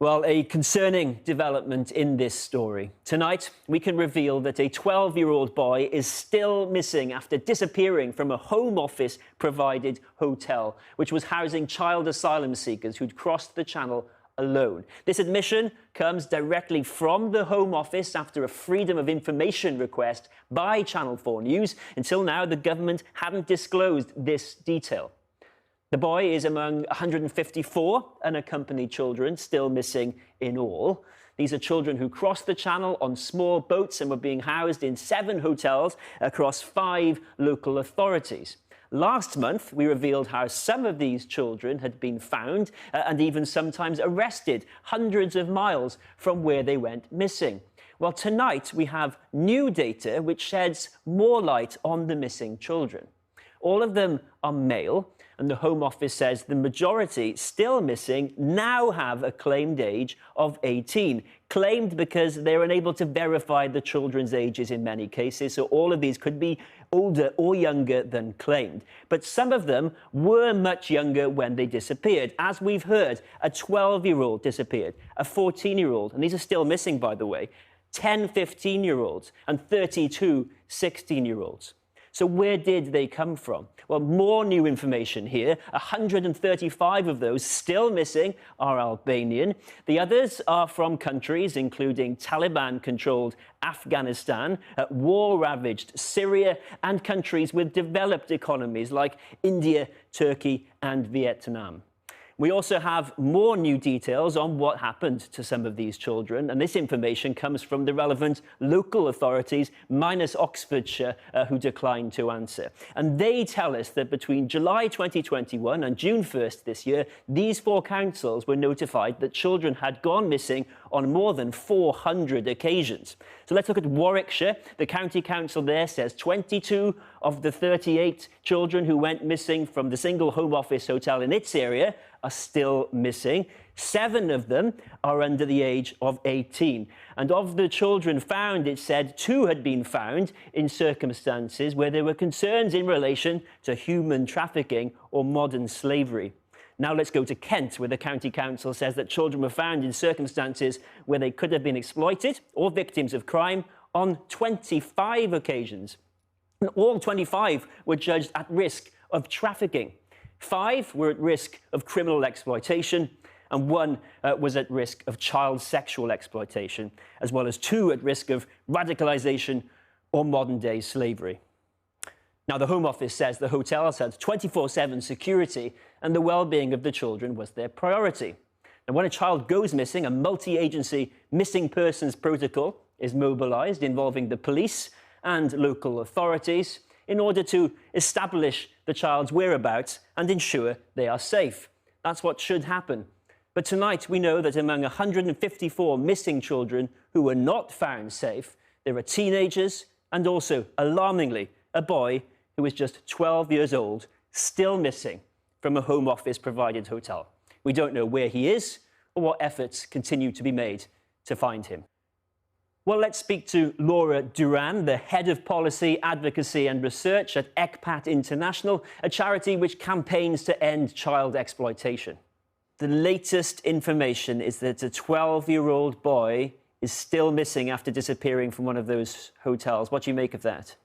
Well, a concerning development in this story. Tonight, we can reveal that a 12-year-old boy is still missing after disappearing from a Home Office-provided hotel, which was housing child asylum seekers who'd crossed the Channel alone. This admission comes directly from the Home Office after a Freedom of Information request by Channel 4 News. Until now, the government hadn't disclosed this detail. The boy is among 154 unaccompanied children still missing in all. These are children who crossed the Channel on small boats and were being housed in 7 hotels across 5 local authorities. Last month, we revealed how some of these children had been found and even sometimes arrested hundreds of miles from where they went missing. Well, tonight we have new data which sheds more light on the missing children. All of them are male, and the Home Office says the majority still missing now have a claimed age of 18. Claimed because they're unable to verify the children's ages in many cases, so all of these could be older or younger than claimed. But some of them were much younger when they disappeared. As we've heard, a 12-year-old disappeared, a 14-year-old, and these are still missing, by the way, 10 15-year-olds and 32 16-year-olds. So where did they come from? Well, more new information here. 135 of those still missing are Albanian. The others are from countries including Taliban-controlled Afghanistan, war-ravaged Syria, and countries with developed economies like India, Turkey, and Vietnam. We also have more new details on what happened to some of these children, and this information comes from the relevant local authorities, minus Oxfordshire, who declined to answer. And they tell us that between July 2021 and June 1st this year, these 4 councils were notified that children had gone missing on more than 400 occasions. So let's look at Warwickshire. The county council there says 22 of the 38 children who went missing from the single Home Office hotel in its area are still missing. 7 of them are under the age of 18. And of the children found, it said 2 had been found in circumstances where there were concerns in relation to human trafficking or modern slavery. Now let's go to Kent, where the county council says that children were found in circumstances where they could have been exploited or victims of crime on 25 occasions. And all 25 were judged at risk of trafficking. 5 were at risk of criminal exploitation, and 1 was at risk of child sexual exploitation, as well as 2 at risk of radicalization or modern-day slavery. Now, the Home Office says the hotels had 24/7 security and the well-being of the children was their priority. And when a child goes missing, a multi-agency missing persons protocol is mobilized involving the police and local authorities in order to establish the child's whereabouts and ensure they are safe. That's what should happen. But tonight we know that among 154 missing children who were not found safe, there are teenagers and also, alarmingly, a boy who is just 12 years old, still missing from a Home Office-provided hotel. We don't know where he is or what efforts continue to be made to find him. Well, let's speak to Laura Duran, the Head of Policy, Advocacy and Research at ECPAT International, a charity which campaigns to end child exploitation. The latest information is that a 12-year-old boy is still missing after disappearing from one of those hotels. What do you make of that?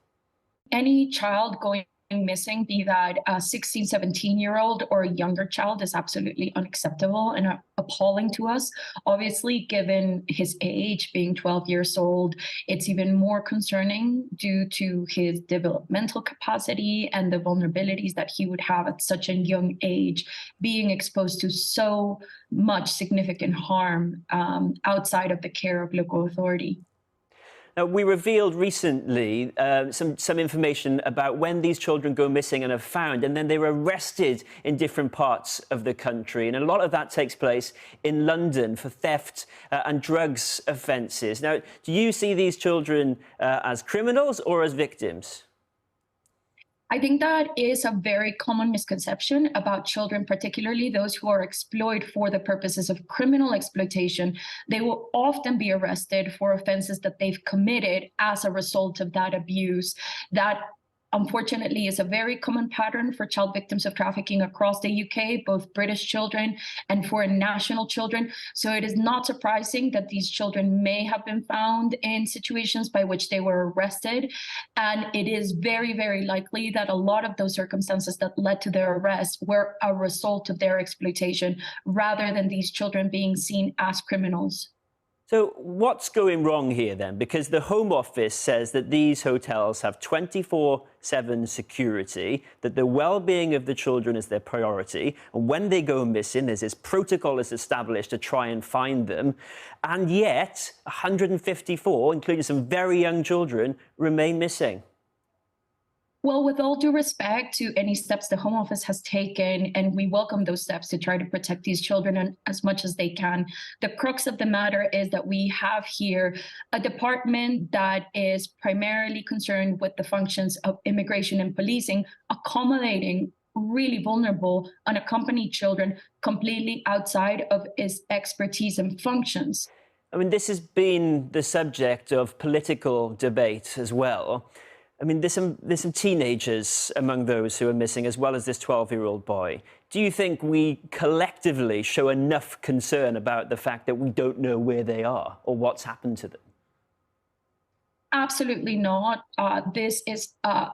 Any child going missing, be that a 16, 17-year-old or a younger child, is absolutely unacceptable and appalling to us. Obviously, given his age, being 12 years old, it's even more concerning due to his developmental capacity and the vulnerabilities that he would have at such a young age, being exposed to so much significant harm outside of the care of local authority. Now, we revealed recently some information about when these children go missing and are found, and then they're arrested in different parts of the country. And a lot of that takes place in London for theft and drugs offences. Now, do you see these children as criminals or as victims? I think that is a very common misconception about children, particularly those who are exploited for the purposes of criminal exploitation. They will often be arrested for offenses that they've committed as a result of that abuse. That unfortunately is a very common pattern for child victims of trafficking across the UK, both British children and foreign national children. So it is not surprising that these children may have been found in situations by which they were arrested. And it is very, very likely that a lot of those circumstances that led to their arrest were a result of their exploitation, rather than these children being seen as criminals. So what's going wrong here then? Because the Home Office says that these hotels have 24/7 security, that the well-being of the children is their priority, and when they go missing, there's this protocol is established to try and find them, and yet 154, including some very young children, remain missing. Well, with all due respect to any steps the Home Office has taken, and we welcome those steps to try to protect these children as much as they can, the crux of the matter is that we have here a department that is primarily concerned with the functions of immigration and policing, accommodating really vulnerable, unaccompanied children completely outside of its expertise and functions. I mean, this has been the subject of political debate as well. I mean, there's some teenagers among those who are missing, as well as this 12-year-old boy. Do you think we collectively show enough concern about the fact that we don't know where they are or what's happened to them? Absolutely not. This is a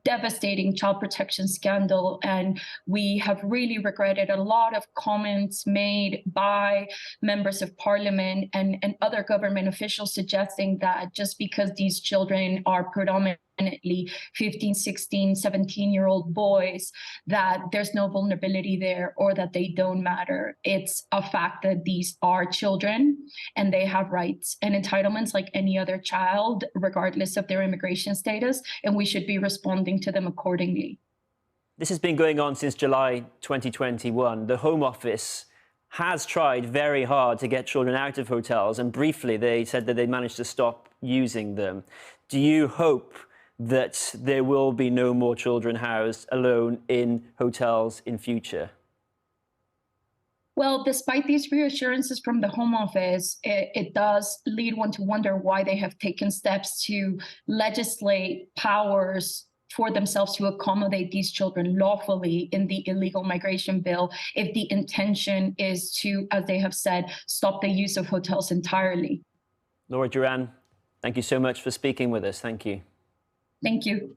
devastating child protection scandal, and we have really regretted a lot of comments made by members of parliament and other government officials suggesting that just because these children are predominantly 15, 16, 17-year-old boys, that there's no vulnerability there or that they don't matter. It's a fact that these are children and they have rights and entitlements like any other child, regardless of their immigration status, and we should be responding to them accordingly. This has been going on since July 2021. The Home Office has tried very hard to get children out of hotels, and briefly they said that they managed to stop using them. Do you hope that there will be no more children housed alone in hotels in future? Well, despite these reassurances from the Home Office, it does lead one to wonder why they have taken steps to legislate powers for themselves to accommodate these children lawfully in the illegal migration bill, if the intention is to, as they have said, stop the use of hotels entirely. Laura Duran, thank you so much for speaking with us. Thank you. Thank you.